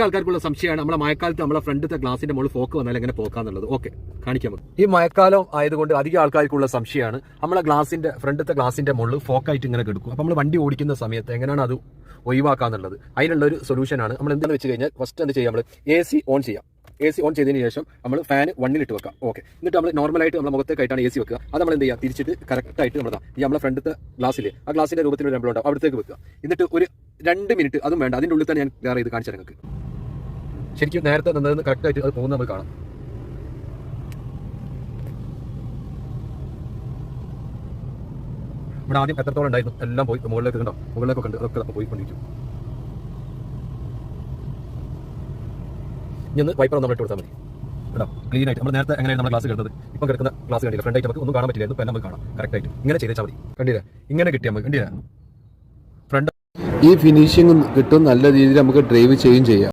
ആൾക്കാർക്കുള്ള സംശയമാണ് നമ്മളെ മഴക്കാലത്ത് നമ്മളെ ഫ്രണ്ടിലത്തെ ഗ്ലാസിന്റെ മുകളിൽ ഫോക്ക് വന്നാൽ എങ്ങനെ പോക്കാന്നുള്ളത്. ഓക്കെ, കാണിക്കാം. ഈ മഴക്കാലം ആയതുകൊണ്ട് അധികം ആൾക്കാർക്കുള്ള സംശയമാണ് നമ്മളെ ഫ്രണ്ടിലത്തെ ഗ്ലാസിന്റെ മുകളിൽ ഫോക്കായിട്ട് ഇങ്ങനെ കിടക്കും. അപ്പോൾ നമ്മൾ വണ്ടി ഓടിക്കുന്ന സമയത്ത് എങ്ങനെയാണ് അത് ഒഴിവാക്കാന്നുള്ളത് അതിനുള്ള ഒരു സൊല്യൂഷനാണ്. നമ്മൾ എന്താണെന്ന് വെച്ച് കഴിഞ്ഞാൽ ഫസ്റ്റ് എന്ത് ചെയ്യാം, നമ്മൾ AC ഓൺ ചെയ്യാം. AC ഓൺ ചെയ്തതിന് ശേഷം നമ്മൾ ഫാൻ 1-ൽ ഇട്ട് വെക്കാം. ഓക്കെ, എന്നിട്ട് നമ്മൾ നോർമലായിട്ട് നമ്മുടെ മുഖത്തേക്കായിട്ടാണ് AC വെക്കുക. അത് നമ്മൾ എന്ത് ചെയ്യുക, തിരിച്ചിട്ട് കറക്റ്റായിട്ട് നമ്മളെ ഫ്രണ്ടിലത്തെ ഗ്ലാസ്സിൽ ആ ഗ്ലാസിന്റെ രൂപത്തിൽ ഒരു ഉണ്ടാവും, അവിടത്തേക്ക് വെക്കുക. എന്നിട്ട് ഒരു 2 മിനിറ്റ്, അതും വേണ്ട, അതിൻ്റെ ഉള്ളിൽ തന്നെ ഞാൻ വേറെ ഇത് കാണിച്ചു നിങ്ങൾക്ക്. ശരിക്കും നേരത്തെ നിന്നതെന്ന് കറക്റ്റായിട്ട് അത് പോകുന്ന നമുക്ക് കാണാം. ഇവിടെ ആദ്യം എത്രത്തോളം ഉണ്ടായിരുന്നു എല്ലാം പോയി മുകളിലേക്ക് ഉണ്ടോ, മുകളിലേക്കൊക്കെ ഉണ്ട്, അതൊക്കെ പോയിക്കൊണ്ടിരിക്കും. ഇനി വൈപ്പർ നമ്മൾ ഇട്ട് കൊടുത്താൽ മതി. കേട്ടോ, ക്ലീൻ ആയിട്ട് നമ്മൾ നേരത്തെ എങ്ങനെയാണ് നമ്മുടെ ഗ്ലാസ് കിട്ടുന്നത്, ഇപ്പം കിടക്കുന്ന ഗ്ലാസ് കണ്ടില്ല, ഫ്രണ്ട് ആയിട്ട് നമുക്ക് ഒന്നും കാണാൻ പറ്റില്ലായിരുന്നു, ഇപ്പം നമുക്ക് കാണാം കറക്റ്റായിട്ട്. ഇങ്ങനെ ചെയ്താൽ മതി, കണ്ടില്ല, ഇങ്ങനെ കിട്ടിയാൽ മതി, കണ്ടില്ല ഫ്രണ്ട്. ഈ ഫിനിഷിംഗ് കിട്ടും, നല്ല രീതിയിൽ നമുക്ക് ഡ്രൈവ് ചെയ്യുകയും ചെയ്യാം.